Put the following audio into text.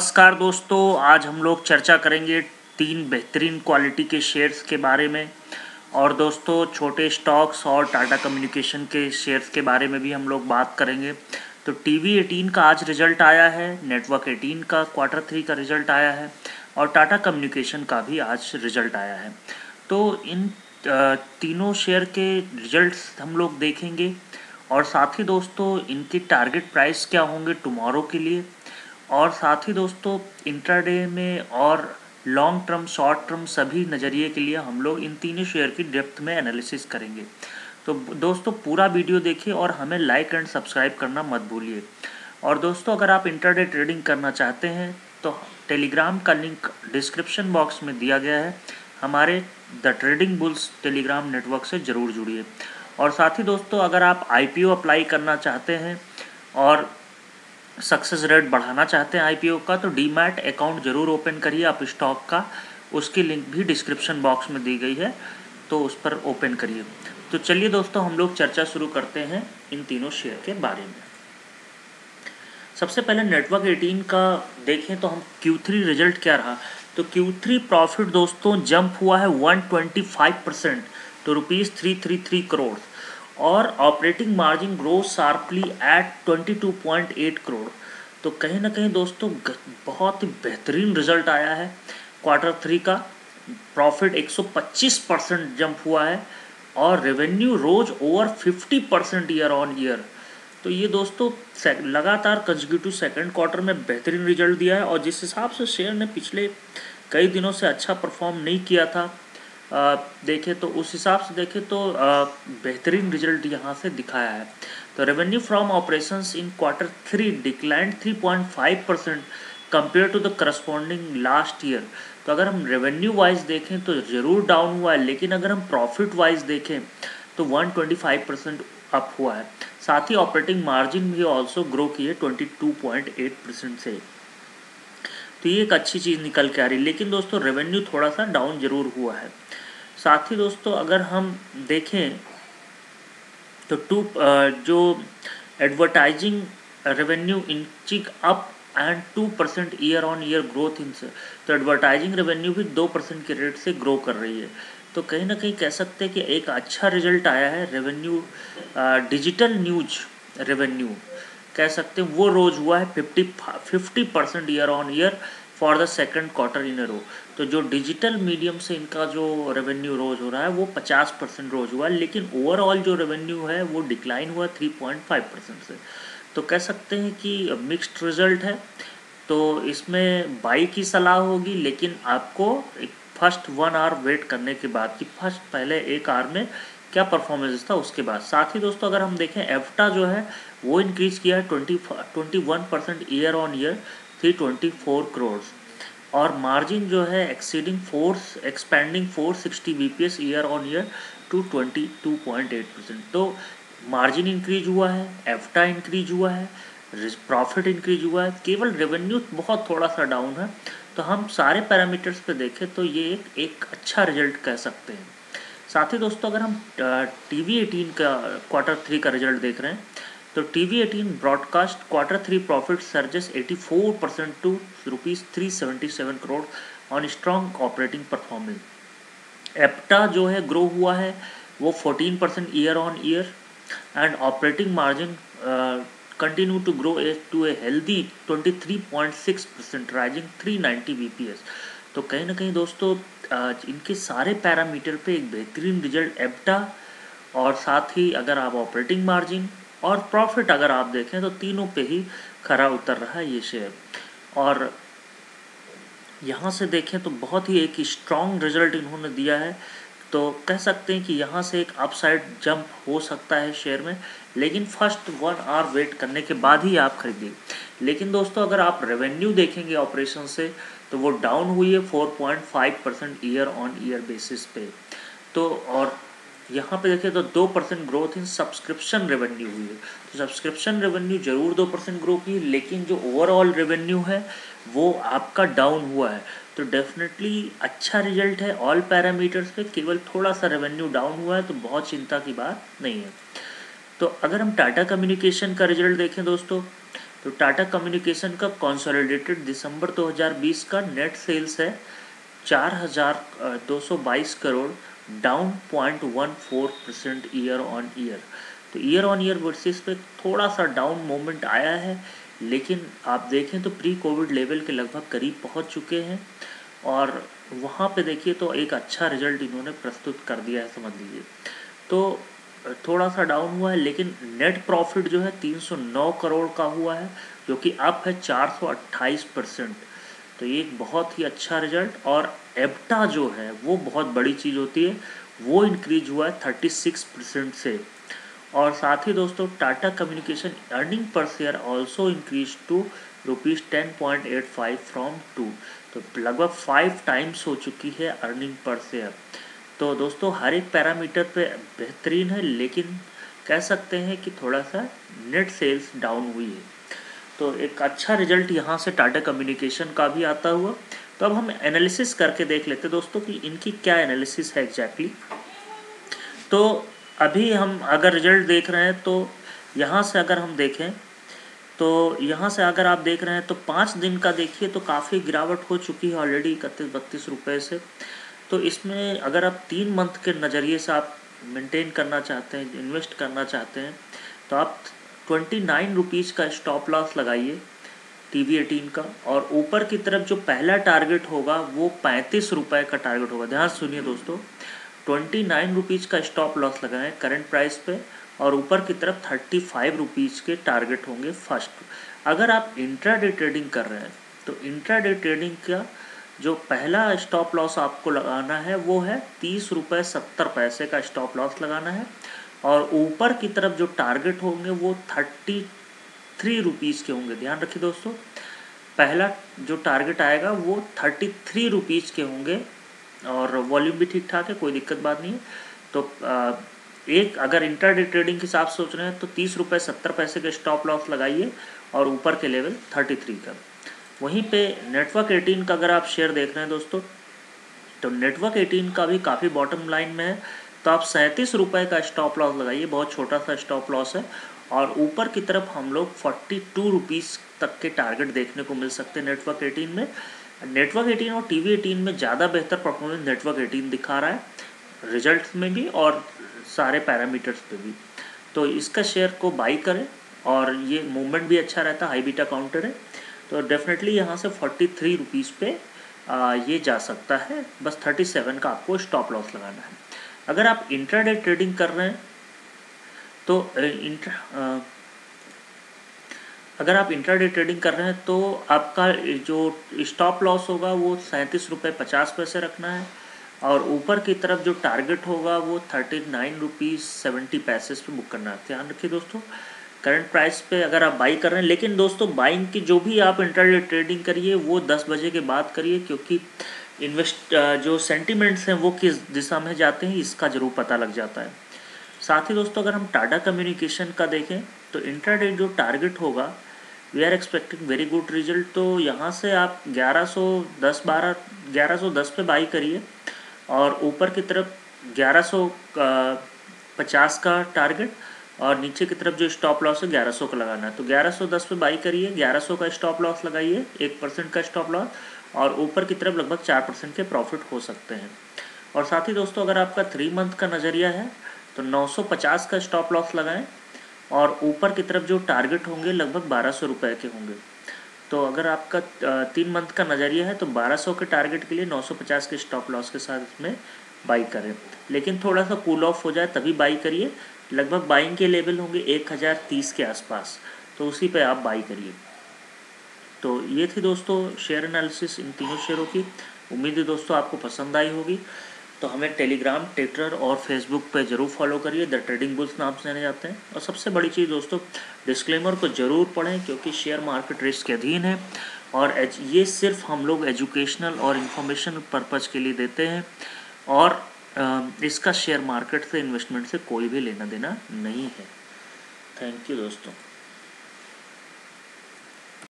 नमस्कार दोस्तों, आज हम लोग चर्चा करेंगे 3 बेहतरीन क्वालिटी के शेयर्स के बारे में। और दोस्तों छोटे स्टॉक्स और टाटा कम्युनिकेशन के शेयर्स के बारे में भी हम लोग बात करेंगे। तो टीवी 18 का आज रिजल्ट आया है, नेटवर्क 18 का Q3 का रिजल्ट आया है और टाटा कम्युनिकेशन का भी आज रिजल्ट आया है। तो इन तीनों शेयर के रिजल्ट्स हम लोग देखेंगे और साथ ही दोस्तों इनकी टारगेट प्राइस क्या होंगे टुमारो के लिए, और साथ ही दोस्तों इंट्राडे में और लॉन्ग टर्म शॉर्ट टर्म सभी नज़रिए के लिए हम लोग इन तीनों शेयर की डेप्थ में एनालिसिस करेंगे। तो दोस्तों पूरा वीडियो देखिए और हमें लाइक एंड सब्सक्राइब करना मत भूलिए। और दोस्तों अगर आप इंट्राडे ट्रेडिंग करना चाहते हैं तो टेलीग्राम का लिंक डिस्क्रिप्शन बॉक्स में दिया गया है, हमारे the trading bulls Telegram network से ज़रूर जुड़िए। और साथ ही दोस्तों अगर आप IPO अप्लाई करना चाहते हैं और सक्सेस रेट बढ़ाना चाहते हैं IPO का, तो डीमैट अकाउंट ज़रूर ओपन करिए आप स्टॉक का, उसकी लिंक भी डिस्क्रिप्शन बॉक्स में दी गई है, तो उस पर ओपन करिए। तो चलिए दोस्तों हम लोग चर्चा शुरू करते हैं इन तीनों शेयर के बारे में। सबसे पहले नेटवर्क 18 का देखें तो हम Q3 रिजल्ट क्या रहा। तो Q3 प्रॉफिट दोस्तों जंप हुआ है 125% तो ₹333 करोड़, और operating margin grow sharply at 22.8 crore. तो कहीं ना कहीं दोस्तों बहुत ही बेहतरीन रिजल्ट आया है। Q3 का प्रॉफिट 125% जंप हुआ है और revenue rose over 50% year on year. तो ये दोस्तों लगातार कंसेक्यूटिव सेकंड क्वार्टर में बेहतरीन रिजल्ट दिया है, और जिस हिसाब से शेयर ने पिछले कई दिनों से अच्छा परफॉर्म नहीं किया था देखें तो उस हिसाब से देखें तो बेहतरीन रिजल्ट यहाँ से दिखाया है। तो revenue from operations in Q3 declined 3.5% compare to the corresponding last year. तो अगर हम रेवेन्यू वाइज देखें तो ज़रूर डाउन हुआ है, लेकिन अगर हम प्रॉफिट वाइज देखें तो 125% अप हुआ है। साथ ही ऑपरेटिंग मार्जिन भी ऑल्सो ग्रो की है 22.8% से। तो ये एक अच्छी चीज़ निकल के आ रही है, लेकिन दोस्तों रेवेन्यू थोड़ा सा डाउन जरूर हुआ है। साथ ही दोस्तों अगर हम देखें तो जो advertising revenue inching up and 2% year on year growth in से, तो एडवर्टाइजिंग रेवेन्यू भी 2% के रेट से ग्रो कर रही है। तो कहीं ना कहीं कह सकते हैं कि एक अच्छा रिजल्ट आया है रेवेन्यू। डिजिटल न्यूज रेवेन्यू कह सकते हैं वो रोज हुआ है 50% year on year for the second quarter in a row. तो जो डिजिटल मीडियम से इनका जो रेवेन्यू रोज हो रहा है वो 50% रोज हुआ है, लेकिन ओवरऑल जो रेवेन्यू है वो डिक्लाइन हुआ 3.5% से। तो कह सकते हैं कि मिक्स्ड रिजल्ट है। तो इसमें बाई की सलाह होगी, लेकिन आपको एक फर्स्ट 1 आवर वेट करने के बाद कि फर्स्ट पहले 1 आवर में क्या परफॉर्मेंस था उसके बाद। साथ ही दोस्तों अगर हम देखें एफ्टा जो है वो इंक्रीज किया है 21% ईयर ऑन ईयर 324 करोड़, और मार्जिन जो है expanding 460 bps year on year to 22.8%। तो मार्जिन इंक्रीज हुआ है, एफ्टा इंक्रीज हुआ है, प्रॉफिट इंक्रीज हुआ है, केवल रेवेन्यू बहुत थोड़ा सा डाउन है। तो हम सारे पैरामीटर्स पे देखें तो ये एक अच्छा रिजल्ट कह सकते हैं। साथ ही दोस्तों अगर हम टीवी 18 का Q3 का रिजल्ट देख रहे हैं तो TV 18 broadcast Q3 profit surges 84% to ₹377 crore on strong operating performance. EBITDA जो है ग्रो हुआ है वो 14% year on year, and operating margin continue to grow to a healthy 23.6% rising 390 bps। तो कहीं ना कहीं दोस्तों इनके सारे पैरामीटर पे एक बेहतरीन रिजल्ट एप्टा, और साथ ही अगर आप ऑपरेटिंग मार्जिन और प्रॉफिट अगर आप देखें तो तीनों पे ही खरा उतर रहा है ये शेयर। और यहाँ से देखें तो बहुत ही एक स्ट्रॉन्ग रिजल्ट इन्होंने दिया है। तो कह सकते हैं कि यहाँ से एक अपसाइड जंप हो सकता है शेयर में, लेकिन फर्स्ट 1 आवर वेट करने के बाद ही आप खरीदिए। लेकिन दोस्तों अगर आप रेवेन्यू देखेंगे ऑपरेशन से तो वो डाउन हुई है 4.5% ईयर ऑन ईयर बेसिस पे। तो और यहाँ पे देखें तो 2% ग्रोथ इन सब्सक्रिप्शन रेवेन्यू हुई है। तो सब्सक्रिप्शन रेवेन्यू जरूर 2% ग्रो की, लेकिन जो ओवरऑल रेवेन्यू है वो आपका डाउन हुआ है। तो डेफिनेटली अच्छा रिजल्ट है ऑल पैरामीटर्स पे, केवल थोड़ा सा रेवेन्यू डाउन हुआ है तो बहुत चिंता की बात नहीं है। तो अगर हम टाटा कम्युनिकेशन का रिजल्ट देखें दोस्तों तो टाटा कम्युनिकेशन का कंसोलिडेटेड दिसंबर 2020 का नेट सेल्स है 4,222 crore, down 0.14% year on year. तो ईयर ऑन ईयर बेसिस पे थोड़ा सा डाउन मोमेंट आया है, लेकिन आप देखें तो प्री कोविड लेवल के लगभग करीब पहुंच चुके हैं और वहाँ पे देखिए तो एक अच्छा रिजल्ट इन्होंने प्रस्तुत कर दिया है, समझ लीजिए। तो थोड़ा सा डाउन हुआ है, लेकिन नेट प्रॉफिट जो है 309 करोड़ का हुआ है, जो कि अप है 428%। तो ये एक बहुत ही अच्छा रिजल्ट। और एब्टा जो है वो बहुत बड़ी चीज़ होती है, वो इंक्रीज हुआ है 36% से। और साथ ही दोस्तों Tata communication earning per share also increase to ₹10.85 from 2। तो लगभग 5 टाइम्स हो चुकी है अर्निंग पर शेयर। तो दोस्तों हर एक पैरामीटर पे बेहतरीन है, लेकिन कह सकते हैं कि थोड़ा सा नेट सेल्स डाउन हुई है। तो एक अच्छा रिजल्ट यहाँ से टाटा कम्युनिकेशन का भी आता हुआ। तो अब हम एनालिसिस करके देख लेते दोस्तों कि इनकी क्या एनालिसिस है एग्जैक्टली। तो अभी हम अगर रिजल्ट देख रहे हैं तो यहाँ से अगर हम देखें तो यहाँ से अगर आप देख रहे हैं तो 5 दिन का देखिए तो काफ़ी गिरावट हो चुकी है ऑलरेडी 31-32 रुपये से। तो इसमें अगर आप 3 मंथ के नज़रिए से आप मेंटेन करना चाहते हैं, इन्वेस्ट करना चाहते हैं, तो आप 29 रुपीज़ का स्टॉप लॉस लगाइए TV18 का। और ऊपर की तरफ जो पहला टारगेट होगा वो 35 रुपये का टारगेट होगा। ध्यान सुनिए दोस्तों, 29 रुपीज़ का स्टॉप लॉस लगाएं करंट प्राइस पे, और ऊपर की तरफ 35 रुपीज़ के टारगेट होंगे फर्स्ट। अगर आप इंट्राडे ट्रेडिंग कर रहे हैं तो इंट्राडे ट्रेडिंग का जो पहला स्टॉप लॉस आपको लगाना है वो है 30.70 का स्टॉप लॉस लगाना है। और ऊपर की तरफ जो टारगेट होंगे वो 33 रुपीज़ के होंगे। ध्यान रखिए दोस्तों, पहला जो टारगेट आएगा वो 33 रुपीज़ के होंगे, और वॉल्यूम भी ठीक ठाक है, कोई दिक्कत बात नहीं है। तो एक अगर इंट्राडे ट्रेडिंग के हिसाब से सोच रहे हैं तो 30.70 के स्टॉप लॉस लगाइए और ऊपर के लेवल 33 का। वहीं पे नेटवर्क 18 का अगर आप शेयर देख रहे हैं दोस्तों, तो नेटवर्क 18 का भी काफ़ी बॉटम लाइन में है। तो आप 37 रुपये का स्टॉप लॉस लगाइए, बहुत छोटा सा स्टॉप लॉस है। और ऊपर की तरफ हम लोग 42 रुपीज़ तक के टारगेट देखने को मिल सकते हैं नेटवर्क 18 में। नेटवर्क 18 और TV18 में ज़्यादा बेहतर परफॉर्मेंस नेटवर्क 18 दिखा रहा है, रिजल्ट्स में भी और सारे पैरामीटर्स पे भी। तो इसका शेयर को बाई करें, और ये मूवमेंट भी अच्छा रहता है, हाई बीटा काउंटर है। तो डेफिनेटली यहाँ से 43 रुपीज़ पे ये जा सकता है। बस 37 का आपको स्टॉप लॉस लगाना है। अगर आप इंट्राडे ट्रेडिंग कर रहे हैं तो अगर आप इंट्राडे ट्रेडिंग कर रहे हैं तो आपका जो स्टॉप लॉस होगा वो 37.50 रखना है, और ऊपर की तरफ जो टारगेट होगा वो 39.70 पे बुक करना है। ध्यान रखिए दोस्तों, करंट प्राइस पे अगर आप बाई कर रहे हैं, लेकिन दोस्तों बाइंग की जो भी आप इंट्राडे ट्रेडिंग करिए वो 10 बजे के बाद करिए, क्योंकि जो सेंटिमेंट्स हैं वो किस दिशा में जाते हैं इसका ज़रूर पता लग जाता है। साथ ही दोस्तों अगर हम टाटा कम्युनिकेशन का देखें तो इंट्राडे जो टारगेट होगा we are expecting very good result. तो यहाँ से आप 1110 पे बाई करिए, और ऊपर की तरफ 1150 का टारगेट, और नीचे की तरफ जो स्टॉप लॉस है 1100 का लगाना है। तो 1110 पे बाई करिए, 1100 का स्टॉप लॉस लगाइए, 1% का स्टॉप लॉस, और ऊपर की तरफ लगभग 4% के प्रॉफिट हो सकते हैं। और साथ ही दोस्तों अगर आपका 3 मंथ का नज़रिया है तो 950 का स्टॉप लॉस लगाएं, और ऊपर की तरफ जो टारगेट होंगे लगभग 1200 रुपये के होंगे। तो अगर आपका 3 मंथ का नज़रिया है तो 1200 के टारगेट के लिए 950 के स्टॉप लॉस के साथ इसमें बाई करें, लेकिन थोड़ा सा कूल ऑफ हो जाए तभी बाई करिए। लगभग बाइंग के लेवल होंगे 1030 के आसपास, तो उसी पे आप बाई करिए। तो ये थी दोस्तों शेयर एनालिसिस इन तीनों शेयरों की। उम्मीद है दोस्तों आपको पसंद आई होगी। तो हमें टेलीग्राम, ट्विटर और फेसबुक पे ज़रूर फॉलो करिए, द ट्रेडिंग बुल्स नाम से जाने जाते हैं। और सबसे बड़ी चीज़ दोस्तों, डिस्क्लेमर को ज़रूर पढ़ें, क्योंकि शेयर मार्केट रिस्क के अधीन है, और ये सिर्फ हम लोग एजुकेशनल और इन्फॉर्मेशन पर्पज़ के लिए देते हैं, और इसका शेयर मार्केट से, इन्वेस्टमेंट से कोई भी लेना देना नहीं है। थैंक यू दोस्तों।